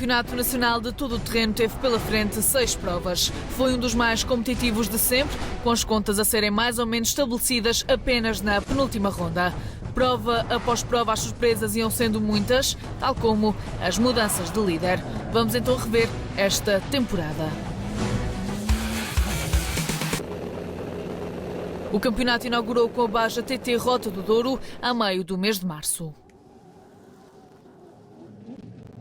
Campeonato Nacional de Todo o Terreno teve pela frente 6 provas. Foi um dos mais competitivos de sempre, com as contas a serem mais ou menos estabelecidas apenas na penúltima ronda. Prova após prova, as surpresas iam sendo muitas, tal como as mudanças de líder. Vamos então rever esta temporada. O campeonato inaugurou com a Baja TT Rota do Douro a meio do mês de março.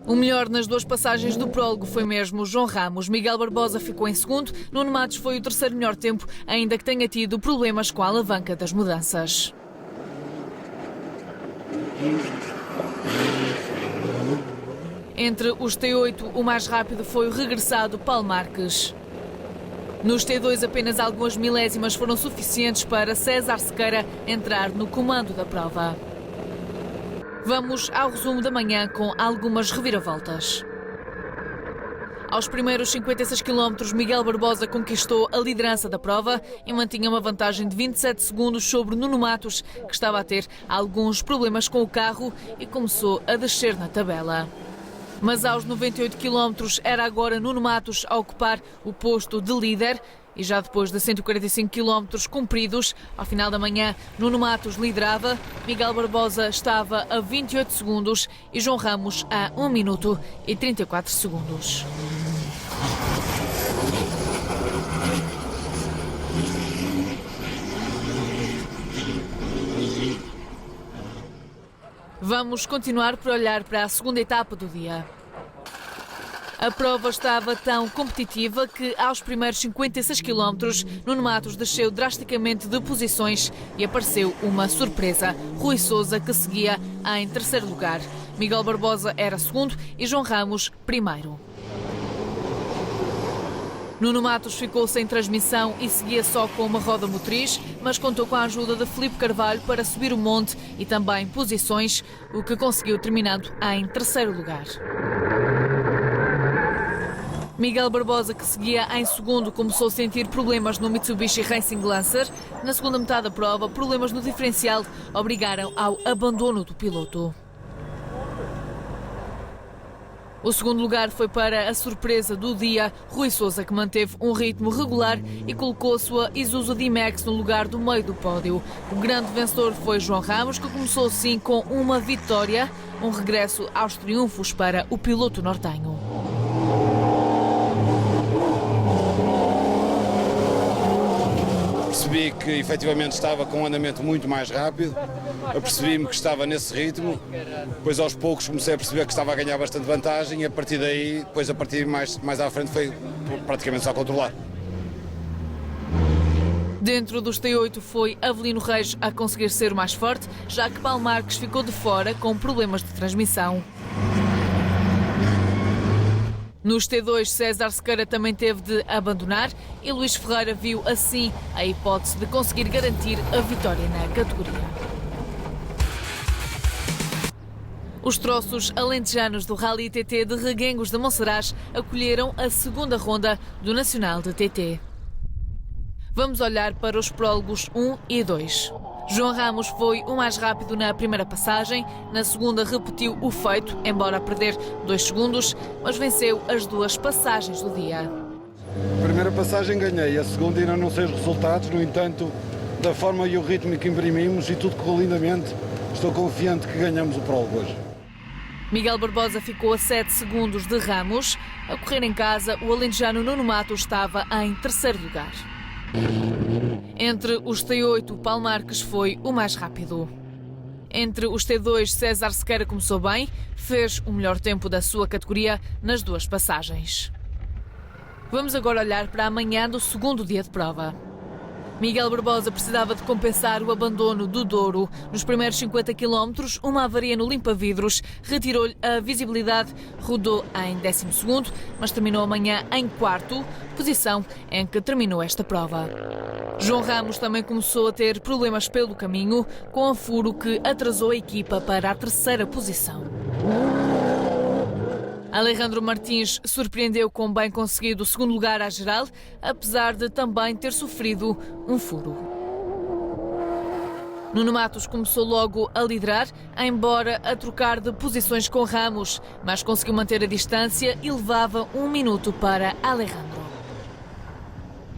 O melhor nas duas passagens do prólogo foi mesmo João Ramos. Miguel Barbosa ficou em segundo. Nuno Matos foi o terceiro melhor tempo, ainda que tenha tido problemas com a alavanca das mudanças. Entre os T8, o mais rápido foi o regressado Paulo Marques. Nos T2, apenas algumas milésimas foram suficientes para César Sequeira entrar no comando da prova. Vamos ao resumo da manhã com algumas reviravoltas. Aos primeiros 56 km, Miguel Barbosa conquistou a liderança da prova e mantinha uma vantagem de 27 segundos sobre Nuno Matos, que estava a ter alguns problemas com o carro e começou a descer na tabela. Mas aos 98 km era agora Nuno Matos a ocupar o posto de líder. E já depois de 145 km cumpridos, ao final da manhã, Nuno Matos liderava, Miguel Barbosa estava a 28 segundos e João Ramos a 1 minuto e 34 segundos. Vamos continuar por olhar para a segunda etapa do dia. A prova estava tão competitiva que, aos primeiros 56 km, Nuno Matos desceu drasticamente de posições e apareceu uma surpresa. Rui Sousa, que seguia em terceiro lugar. Miguel Barbosa era segundo e João Ramos primeiro. Nuno Matos ficou sem transmissão e seguia só com uma roda motriz, mas contou com a ajuda de Filipe Carvalho para subir o monte e também posições, o que conseguiu terminando em terceiro lugar. Miguel Barbosa, que seguia em segundo, começou a sentir problemas no Mitsubishi Racing Lancer. Na segunda metade da prova, problemas no diferencial obrigaram ao abandono do piloto. O segundo lugar foi para a surpresa do dia, Rui Sousa, que manteve um ritmo regular e colocou a sua Isuzu D-Max no lugar do meio do pódio. O grande vencedor foi João Ramos, que começou assim com uma vitória, um regresso aos triunfos para o piloto nortenho. Percebi que efetivamente estava com um andamento muito mais rápido, apercebi-me que estava nesse ritmo, depois aos poucos comecei a perceber que estava a ganhar bastante vantagem e a partir daí, depois a partir mais à frente foi praticamente só controlar. Dentro dos T8 foi Avelino Reis a conseguir ser o mais forte, já que Paulo Marques ficou de fora com problemas de transmissão. Nos T2, César Sequeira também teve de abandonar e Luís Ferreira viu assim a hipótese de conseguir garantir a vitória na categoria. Os troços alentejanos do Rally TT de Reguengos de Monsaraz acolheram a segunda ronda do Nacional de TT. Vamos olhar para os prólogos 1 e 2. João Ramos foi o mais rápido na primeira passagem, na segunda repetiu o feito, embora a perder 2 segundos, mas venceu as duas passagens do dia. A primeira passagem ganhei, a segunda ainda não sei os resultados, no entanto, da forma e o ritmo que imprimimos e tudo correu lindamente, estou confiante que ganhamos o prólogo hoje. Miguel Barbosa ficou a 7 segundos de Ramos. A correr em casa, o alentejano Nuno Matos estava em terceiro lugar. Entre os T8, Paulo Marques foi o mais rápido. Entre os T2, César Sequeira começou bem, fez o melhor tempo da sua categoria nas duas passagens. Vamos agora olhar para a manhã do segundo dia de prova. Miguel Barbosa precisava de compensar o abandono do Douro. Nos primeiros 50 km, uma avaria no limpa-vidros retirou-lhe a visibilidade. Rodou em 12º, mas terminou amanhã em quarto, posição em que terminou esta prova. João Ramos também começou a ter problemas pelo caminho, com um furo que atrasou a equipa para a terceira posição. Alejandro Martins surpreendeu com bem conseguido o segundo lugar à geral, apesar de também ter sofrido um furo. Nuno Matos começou logo a liderar, embora a trocar de posições com Ramos, mas conseguiu manter a distância e levava 1 minuto para Alejandro.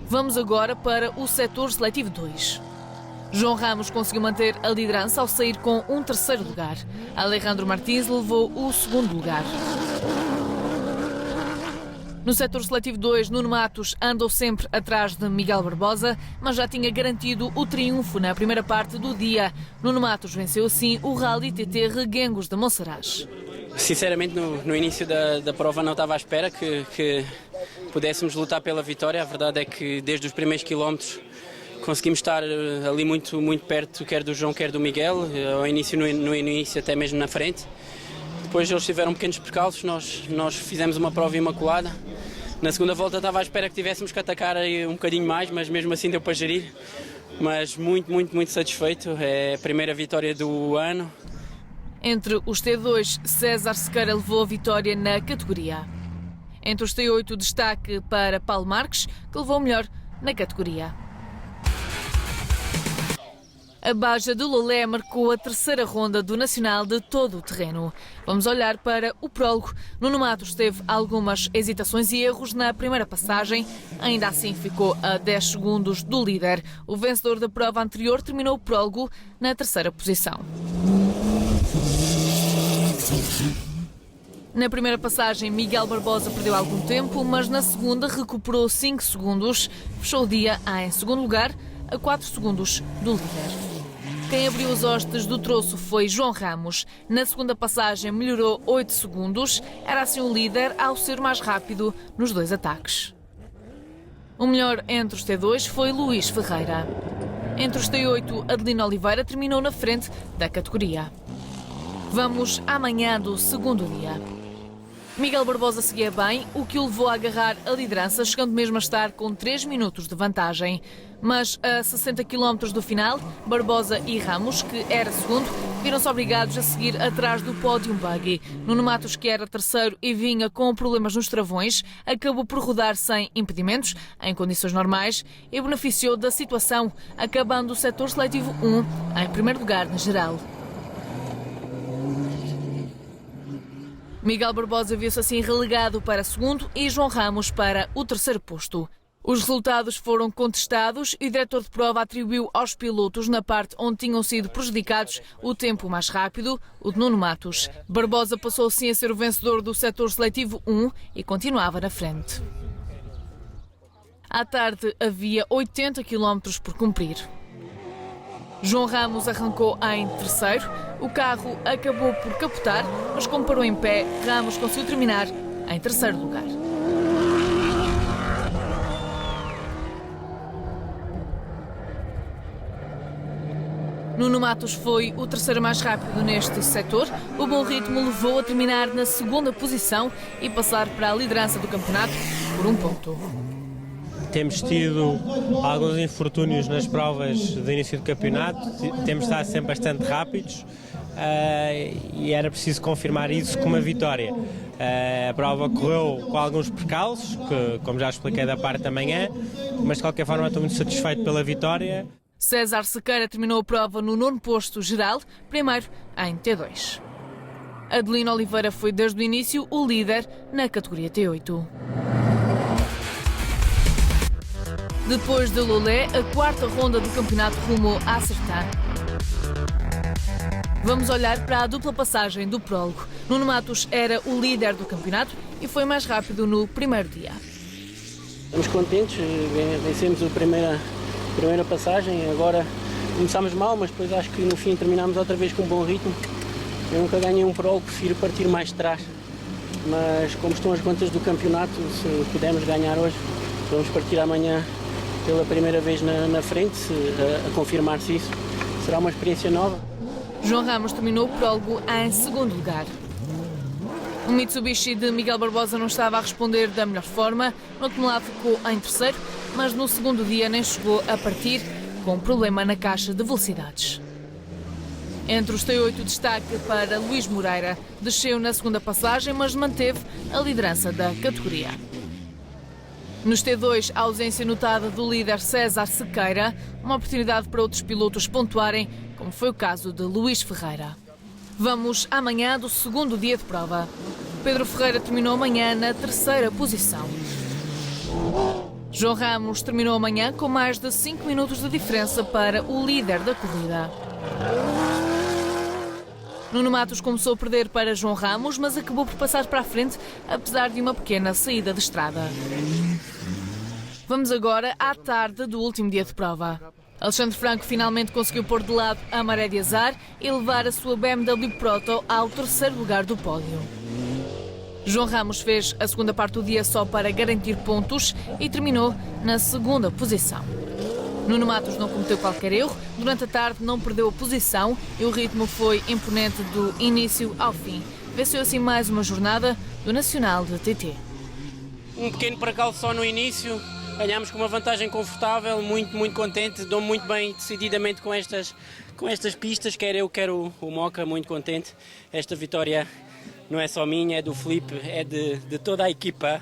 Vamos agora para o setor seletivo 2. João Ramos conseguiu manter a liderança ao sair com um terceiro lugar. Alejandro Martins levou o segundo lugar. No setor seletivo 2, Nuno Matos andou sempre atrás de Miguel Barbosa, mas já tinha garantido o triunfo na primeira parte do dia. Nuno Matos venceu assim o Rally TT Reguengos de Monsaraz. Sinceramente, no início da prova não estava à espera que pudéssemos lutar pela vitória. A verdade é que desde os primeiros quilómetros conseguimos estar ali muito perto, quer do João, quer do Miguel, no início até mesmo na frente. Depois eles tiveram pequenos percalços, nós fizemos uma prova imaculada. Na segunda volta estava à espera que tivéssemos que atacar aí um bocadinho mais, mas mesmo assim deu para gerir. Mas muito satisfeito, é a primeira vitória do ano. Entre os T2, César Sequeira levou a vitória na categoria. Entre os T8, destaque para Paulo Marques, que levou o melhor na categoria. A Baja de Lolé marcou a terceira ronda do Nacional de todo o terreno. Vamos olhar para o prólogo. Nuno Matos teve algumas hesitações e erros na primeira passagem. Ainda assim ficou a 10 segundos do líder. O vencedor da prova anterior terminou o prólogo na terceira posição. Na primeira passagem, Miguel Barbosa perdeu algum tempo, mas na segunda recuperou 5 segundos. Fechou o dia em segundo lugar, a 4 segundos do líder. Quem abriu os hostes do troço foi João Ramos. Na segunda passagem melhorou 8 segundos. Era assim o líder ao ser mais rápido nos 2 ataques. O melhor entre os T2 foi Luís Ferreira. Entre os T8, Adelino Oliveira terminou na frente da categoria. Vamos amanhã do segundo dia. Miguel Barbosa seguia bem, o que o levou a agarrar a liderança, chegando mesmo a estar com 3 minutos de vantagem. Mas a 60 km do final, Barbosa e Ramos, que era segundo, viram-se obrigados a seguir atrás do pódio buggy. Nuno Matos, que era terceiro e vinha com problemas nos travões, acabou por rodar sem impedimentos, em condições normais, e beneficiou da situação, acabando o setor seletivo 1 em primeiro lugar na geral. Miguel Barbosa viu-se assim relegado para segundo e João Ramos para o terceiro posto. Os resultados foram contestados e o diretor de prova atribuiu aos pilotos, na parte onde tinham sido prejudicados, o tempo mais rápido, o de Nuno Matos. Barbosa passou assim a ser o vencedor do setor seletivo 1 e continuava na frente. À tarde havia 80 km por cumprir. João Ramos arrancou em terceiro. O carro acabou por capotar, mas como parou em pé, Ramos conseguiu terminar em terceiro lugar. Nuno Matos foi o terceiro mais rápido neste setor. O bom ritmo levou a terminar na segunda posição e passar para a liderança do campeonato por 1 ponto. Temos tido alguns infortúnios nas provas de início do campeonato, temos estado sempre bastante rápidos e era preciso confirmar isso com uma vitória. A prova correu com alguns percalços, que, como já expliquei da parte da manhã, mas de qualquer forma estou muito satisfeito pela vitória. César Sequeira terminou a prova no 9º posto geral, primeiro em T2. Adelino Oliveira foi desde o início o líder na categoria T8. Depois de Lolé, a 4ª ronda do campeonato rumou a Sertã. Vamos olhar para a dupla passagem do prólogo. Nuno Matos era o líder do campeonato e foi mais rápido no primeiro dia. Estamos contentes, vencemos a primeira passagem, agora começámos mal, mas depois acho que no fim terminámos outra vez com um bom ritmo. Eu nunca ganhei um prólogo, prefiro partir mais de trás, mas como estão as contas do campeonato, se pudermos ganhar hoje, vamos partir amanhã pela primeira vez na frente, a confirmar-se isso. Será uma experiência nova. João Ramos terminou o prólogo em segundo lugar. O Mitsubishi de Miguel Barbosa não estava a responder da melhor forma. No acumulado ficou em terceiro, mas no segundo dia nem chegou a partir, com um problema na caixa de velocidades. Entre os T8, destaque para Luís Moreira. Desceu na segunda passagem, mas manteve a liderança da categoria. Nos T2, a ausência notada do líder César Sequeira, uma oportunidade para outros pilotos pontuarem, como foi o caso de Luís Ferreira. Vamos amanhã do segundo dia de prova. Pedro Ferreira terminou amanhã na terceira posição. João Ramos terminou amanhã com mais de 5 minutos de diferença para o líder da corrida. Nuno Matos começou a perder para João Ramos, mas acabou por passar para a frente, apesar de uma pequena saída de estrada. Vamos agora à tarde do último dia de prova. Alexandre Franco finalmente conseguiu pôr de lado a maré de azar e levar a sua BMW Proto ao terceiro lugar do pódio. João Ramos fez a segunda parte do dia só para garantir pontos e terminou na segunda posição. Nuno Matos não cometeu qualquer erro, durante a tarde não perdeu a posição e o ritmo foi imponente do início ao fim. Venceu assim mais uma jornada do Nacional de TT. Um pequeno percalço só no início, ganhámos com uma vantagem confortável, muito contente, dou-me muito bem decididamente com estas pistas, quer eu, quer o Moca, muito contente. Esta vitória não é só minha, é do Filipe, é de toda a equipa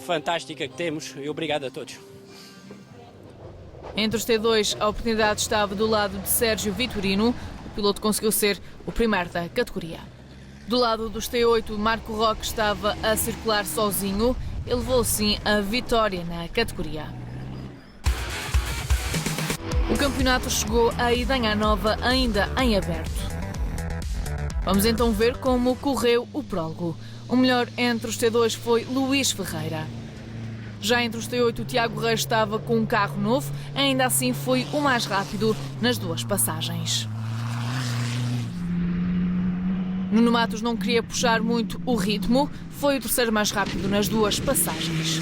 fantástica que temos e obrigado a todos. Entre os T2, a oportunidade estava do lado de Sérgio Vitorino. O piloto conseguiu ser o primeiro da categoria. Do lado dos T8, Marco Roque estava a circular sozinho. Ele levou assim a vitória na categoria. O campeonato chegou a Idanha Nova ainda em aberto. Vamos então ver como correu o prólogo. O melhor entre os T2 foi Luís Ferreira. Já entre os T8, o Tiago Reis estava com um carro novo, ainda assim foi o mais rápido nas duas passagens. Nuno Matos não queria puxar muito o ritmo, foi o terceiro mais rápido nas duas passagens.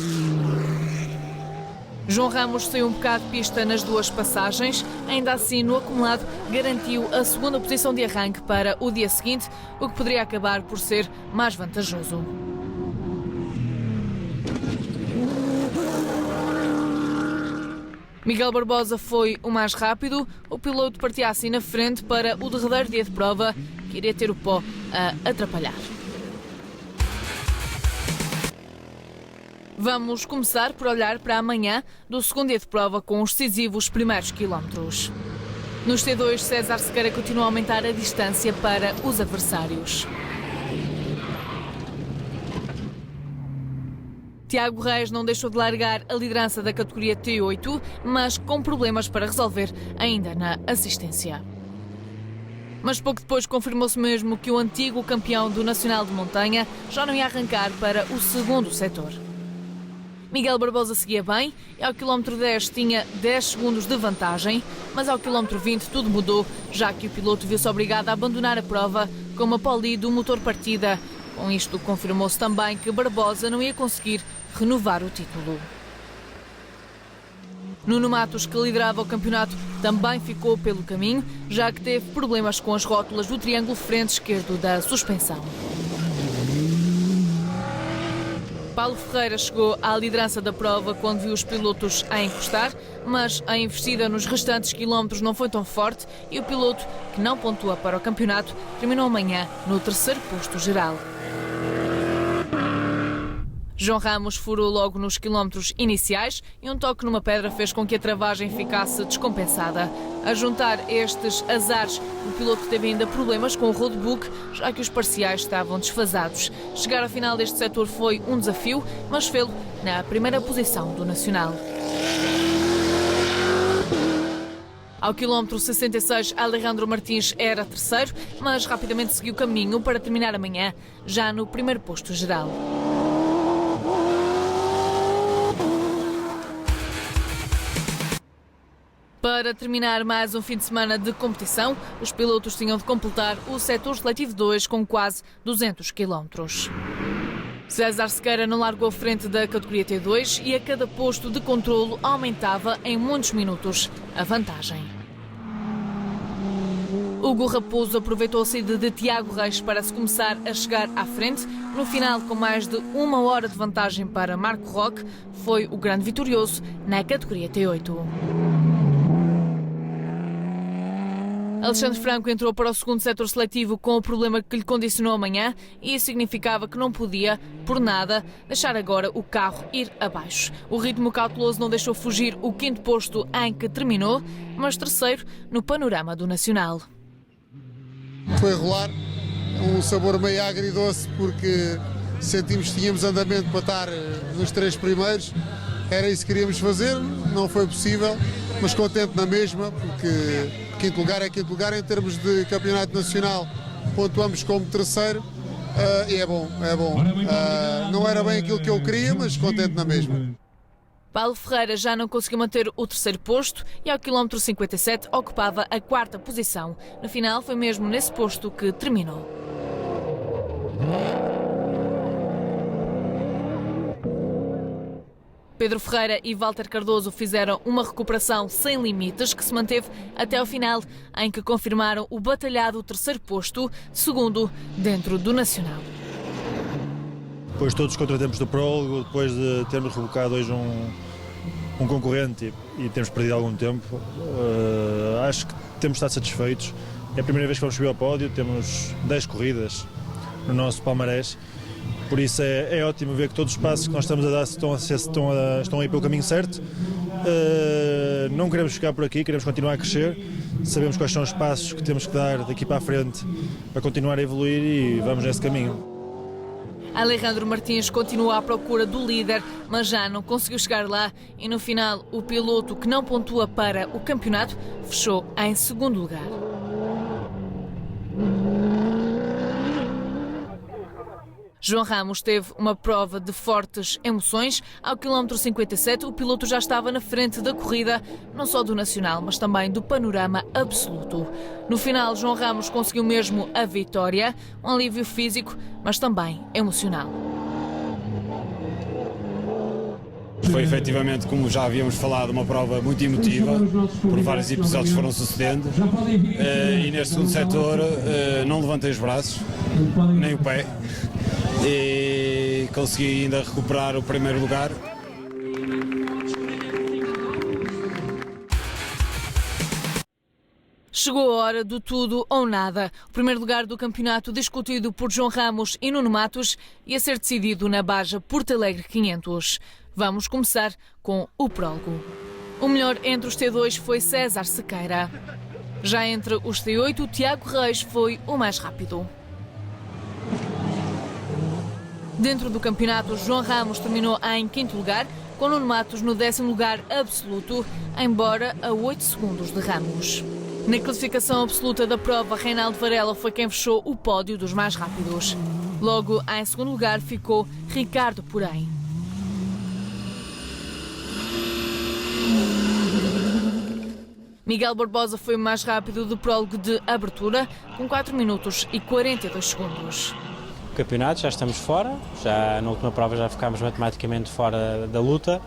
João Ramos saiu um bocado de pista nas duas passagens, ainda assim no acumulado garantiu a segunda posição de arranque para o dia seguinte, o que poderia acabar por ser mais vantajoso. Miguel Barbosa foi o mais rápido, o piloto partia assim na frente para o derradeiro dia de prova, que iria ter o pó a atrapalhar. Vamos começar por olhar para amanhã do segundo dia de prova com os decisivos primeiros quilómetros. Nos T2, César Sequeira continua a aumentar a distância para os adversários. Tiago Reis não deixou de largar a liderança da categoria T8, mas com problemas para resolver ainda na assistência. Mas pouco depois confirmou-se mesmo que o antigo campeão do Nacional de Montanha já não ia arrancar para o segundo setor. Miguel Barbosa seguia bem e ao quilómetro 10 tinha 10 segundos de vantagem, mas ao quilómetro 20 tudo mudou, já que o piloto viu-se obrigado a abandonar a prova com uma pole do motor partida. Com isto confirmou-se também que Barbosa não ia conseguir renovar o título. Nuno Matos, que liderava o campeonato, também ficou pelo caminho, já que teve problemas com as rótulas do triângulo frente esquerdo da suspensão. Paulo Ferreira chegou à liderança da prova quando viu os pilotos a encostar, mas a investida nos restantes quilómetros não foi tão forte e o piloto, que não pontua para o campeonato, terminou amanhã no terceiro posto geral. João Ramos furou logo nos quilómetros iniciais e um toque numa pedra fez com que a travagem ficasse descompensada. A juntar estes azares, o piloto teve ainda problemas com o roadbook, já que os parciais estavam desfasados. Chegar ao final deste setor foi um desafio, mas fê-lo na primeira posição do Nacional. Ao quilómetro 66, Alejandro Martins era terceiro, mas rapidamente seguiu caminho para terminar amanhã, já no primeiro posto geral. Para terminar mais um fim de semana de competição, os pilotos tinham de completar o setor seletivo 2 com quase 200 km. César Sequeira não largou a frente da categoria T2 e a cada posto de controlo aumentava em muitos minutos a vantagem. Hugo Raposo aproveitou a saída de Tiago Reis para se começar a chegar à frente. No final, com mais de 1 hora de vantagem para Marco Roque, foi o grande vitorioso na categoria T8. Alexandre Franco entrou para o segundo setor seletivo com o problema que lhe condicionou amanhã e isso significava que não podia, por nada, deixar agora o carro ir abaixo. O ritmo cauteloso não deixou fugir o quinto posto em que terminou, mas terceiro no panorama do Nacional. Foi rolar, um sabor meio agridoce porque sentimos que tínhamos andamento para estar nos 3 primeiros, era isso que queríamos fazer, não foi possível, mas contente na mesma porque quinto lugar é quinto lugar em termos de campeonato nacional, pontuamos como terceiro e é bom. Não era bem aquilo que eu queria, mas contente na mesma. Paulo Ferreira já não conseguiu manter o terceiro posto e ao quilómetro 57 ocupava a 4ª posição. No final foi mesmo nesse posto que terminou. Pedro Ferreira e Walter Cardoso fizeram uma recuperação sem limites que se manteve até ao final, em que confirmaram o batalhado terceiro posto, segundo dentro do Nacional. Depois todos os contratempos do prólogo, depois de termos rebocado hoje um concorrente e termos perdido algum tempo, acho que temos estado satisfeitos. É a primeira vez que vamos subir ao pódio, temos 10 corridas no nosso palmarés. Por isso é ótimo ver que todos os passos que nós estamos a dar estão a ir pelo caminho certo. Não queremos ficar por aqui, queremos continuar a crescer. Sabemos quais são os passos que temos que dar daqui para a frente para continuar a evoluir e vamos nesse caminho. Alejandro Martins continua à procura do líder, mas já não conseguiu chegar lá e no final o piloto que não pontua para o campeonato fechou em segundo lugar. João Ramos teve uma prova de fortes emoções. Ao quilómetro 57, o piloto já estava na frente da corrida, não só do Nacional, mas também do panorama absoluto. No final, João Ramos conseguiu mesmo a vitória, um alívio físico, mas também emocional. Foi efetivamente, como já havíamos falado, uma prova muito emotiva, por vários episódios foram sucedendo, e neste segundo setor não levantei os braços, nem o pé, e consegui ainda recuperar o primeiro lugar. Chegou a hora do tudo ou nada. O primeiro lugar do campeonato discutido por João Ramos e Nuno Matos ia ser decidido na Baja Porto Alegre 500. Vamos começar com o prólogo. O melhor entre os T2 foi César Sequeira. Já entre os T8, o Tiago Reis foi o mais rápido. Dentro do campeonato, João Ramos terminou em 5º lugar, com Nuno Matos no 10º lugar absoluto, embora a 8 segundos de Ramos. Na classificação absoluta da prova, Reinaldo Varela foi quem fechou o pódio dos mais rápidos. Logo, em segundo lugar, ficou Ricardo Porém. Miguel Barbosa foi o mais rápido do prólogo de abertura, com 4 minutos e 42 segundos. Campeonato, já estamos fora, já na última prova já ficámos matematicamente fora da luta,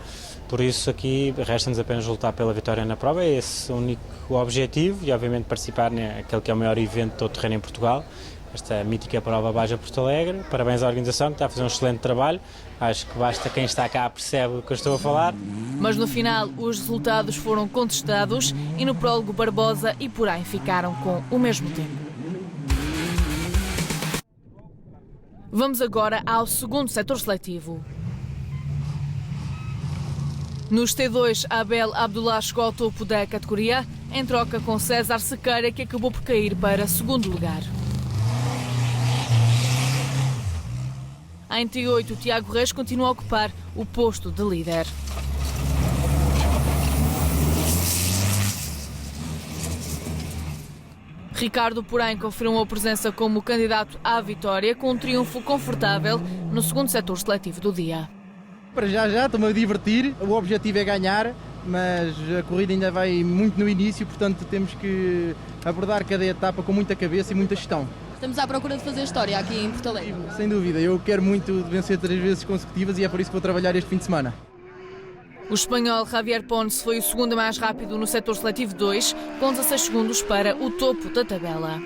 por isso aqui resta-nos apenas lutar pela vitória na prova, é esse o único objetivo e obviamente participar naquele que é o maior evento de todo o terreno em Portugal, esta mítica prova Baja Porto Alegre. Parabéns à organização que está a fazer um excelente trabalho, acho que basta quem está cá percebe o que eu estou a falar. Mas no final os resultados foram contestados e no prólogo Barbosa e Porém ficaram com o mesmo tempo. Vamos agora ao segundo setor seletivo. Nos T2, Abel Abdullah chegou ao topo da categoria, em troca com César Sequeira, que acabou por cair para segundo lugar. Em T8, o Tiago Reis continua a ocupar o posto de líder. Ricardo Porém confirmou a presença como candidato à vitória, com um triunfo confortável no segundo setor seletivo do dia. Para já estou-me a divertir, o objetivo é ganhar, mas a corrida ainda vai muito no início, portanto temos que abordar cada etapa com muita cabeça e muita gestão. Estamos à procura de fazer história aqui em Porto Alegre. Sem dúvida, eu quero muito vencer 3 vezes consecutivas e é por isso que vou trabalhar este fim de semana. O espanhol Javier Pons foi o segundo mais rápido no setor seletivo 2, com 16 segundos para o topo da tabela.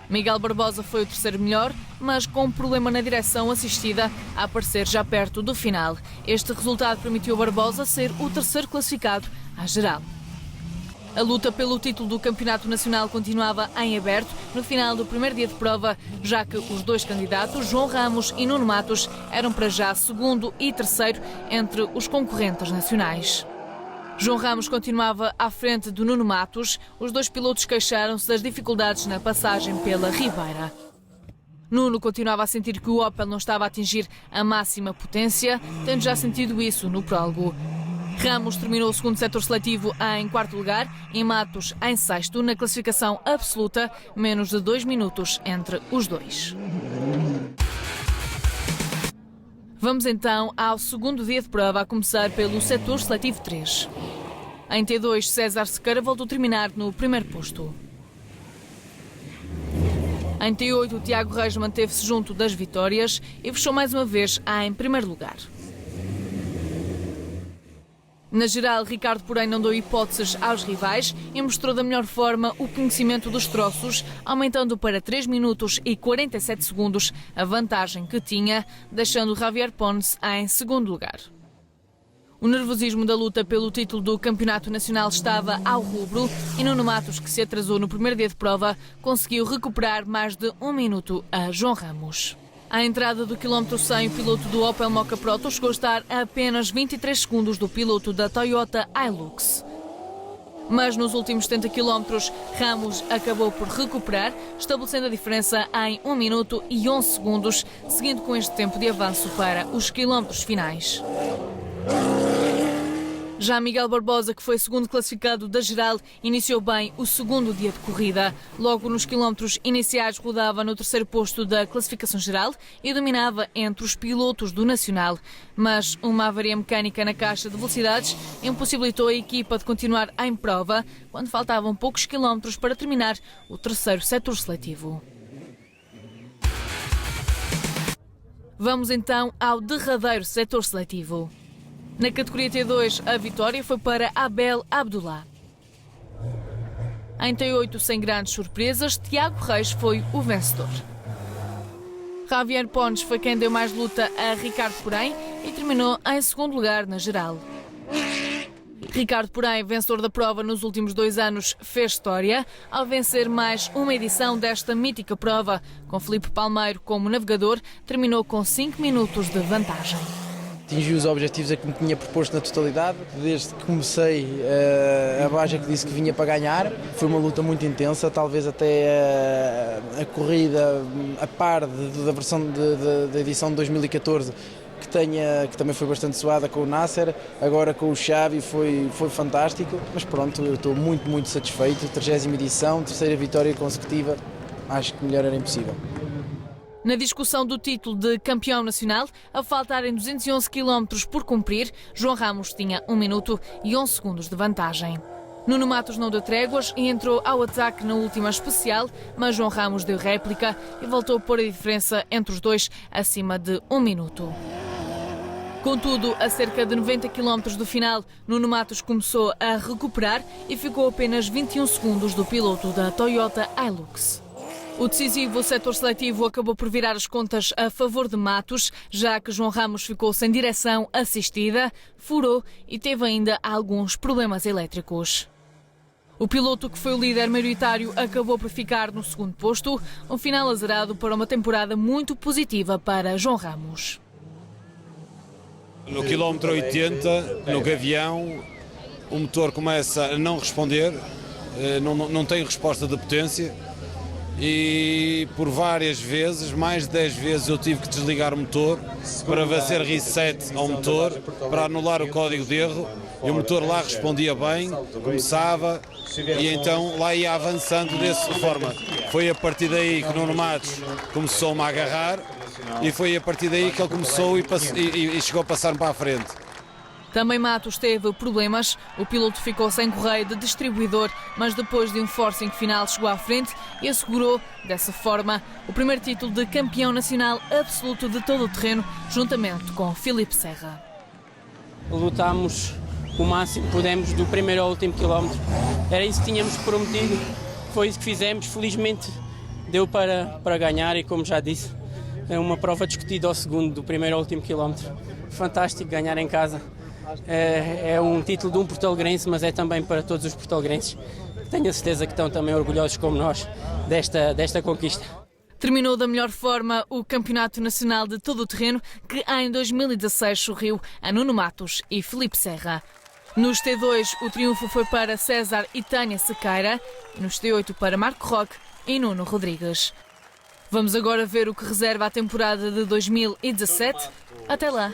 Miguel Barbosa foi o terceiro melhor, mas com um problema na direção assistida a aparecer já perto do final. Este resultado permitiu a Barbosa ser o terceiro classificado à geral. A luta pelo título do Campeonato Nacional continuava em aberto no final do primeiro dia de prova, já que os dois candidatos, João Ramos e Nuno Matos, eram para já segundo e terceiro entre os concorrentes nacionais. João Ramos continuava à frente do Nuno Matos. Os dois pilotos queixaram-se das dificuldades na passagem pela Ribeira. Nuno continuava a sentir que o Opel não estava a atingir a máxima potência, tendo já sentido isso no prólogo. Ramos terminou o segundo setor seletivo em quarto lugar e Matos em sexto na classificação absoluta, menos de 2 minutos entre os dois. Vamos então ao segundo dia de prova, a começar pelo setor seletivo 3. Em T2, César Sequeira voltou a terminar no primeiro posto. Em T8, o Tiago Reis manteve-se junto das vitórias e fechou mais uma vez em primeiro lugar. Na geral, Ricardo, porém, não deu hipóteses aos rivais e mostrou da melhor forma o conhecimento dos troços, aumentando para 3 minutos e 47 segundos a vantagem que tinha, deixando Javier Pons em segundo lugar. O nervosismo da luta pelo título do Campeonato Nacional estava ao rubro e Nuno Matos, que se atrasou no primeiro dia de prova, conseguiu recuperar mais de 1 minuto a João Ramos. À entrada do quilómetro 100, o piloto do Opel Mokka Proto chegou a estar a apenas 23 segundos do piloto da Toyota Hilux. Mas nos últimos 70 quilómetros, Ramos acabou por recuperar, estabelecendo a diferença em 1 minuto e 11 segundos, seguindo com este tempo de avanço para os quilómetros finais. Já Miguel Barbosa, que foi segundo classificado da geral, iniciou bem o segundo dia de corrida. Logo nos quilómetros iniciais rodava no terceiro posto da classificação geral e dominava entre os pilotos do Nacional. Mas uma avaria mecânica na caixa de velocidades impossibilitou a equipa de continuar em prova quando faltavam poucos quilómetros para terminar o terceiro setor seletivo. Vamos então ao derradeiro setor seletivo. Na categoria T2, a vitória foi para Abel Abdullah. Em T8, sem grandes surpresas, Tiago Reis foi o vencedor. Javier Pons foi quem deu mais luta a Ricardo, porém, e terminou em segundo lugar na geral. Ricardo, porém, vencedor da prova nos últimos 2 anos, fez história ao vencer mais uma edição desta mítica prova. Com Filipe Palmeiro como navegador, terminou com 5 minutos de vantagem. Atingi os objetivos a que me tinha proposto na totalidade. Desde que comecei, a Baja que disse que vinha para ganhar. Foi uma luta muito intensa, talvez até a corrida a par da versão da edição de 2014, que também foi bastante suada com o Nasser, agora com o Xavi foi fantástico. Mas pronto, eu estou muito satisfeito. 30ª edição, 3ª vitória consecutiva, acho que melhor era impossível. Na discussão do título de campeão nacional, a faltarem 211 km por cumprir, João Ramos tinha 1 minuto e 11 segundos de vantagem. Nuno Matos não deu tréguas e entrou ao ataque na última especial, mas João Ramos deu réplica e voltou a pôr a diferença entre os dois acima de 1 minuto. Contudo, a cerca de 90 km do final, Nuno Matos começou a recuperar e ficou apenas 21 segundos do piloto da Toyota Hilux. O decisivo setor seletivo acabou por virar as contas a favor de Matos, já que João Ramos ficou sem direção assistida, furou e teve ainda alguns problemas elétricos. O piloto, que foi o líder maioritário, acabou por ficar no segundo posto, um final azarado para uma temporada muito positiva para João Ramos. No quilómetro 80, no Gavião, o motor começa a não responder, não tem resposta de potência. E por várias vezes, mais de 10 vezes, eu tive que desligar o motor para fazer reset ao motor, para anular o código de erro, e o motor lá respondia bem, começava, e então lá ia avançando dessa forma. Foi a partir daí que Nuno Matos começou-me a agarrar, e foi a partir daí que ele começou e chegou a passar-me para a frente. Também Matos teve problemas, o piloto ficou sem correio de distribuidor, mas depois de um forcing final chegou à frente e assegurou, dessa forma, o primeiro título de campeão nacional absoluto de todo o terreno, juntamente com Filipe Serra. Lutámos o máximo que pudemos do primeiro ao último quilómetro, era isso que tínhamos prometido, foi isso que fizemos, felizmente deu para ganhar e, como já disse, é uma prova discutida ao segundo, do primeiro ao último quilómetro. Fantástico ganhar em casa. É um título de um portalegrense, mas é também para todos os portalegrenses. Tenho a certeza que estão também orgulhosos como nós desta conquista. Terminou da melhor forma o Campeonato Nacional de Todo o Terreno, que em 2016 sorriu a Nuno Matos e Filipe Serra. Nos T2, o triunfo foi para César e Tânia Sequeira, e nos T8 para Marco Roque e Nuno Rodrigues. Vamos agora ver o que reserva a temporada de 2017. Até lá!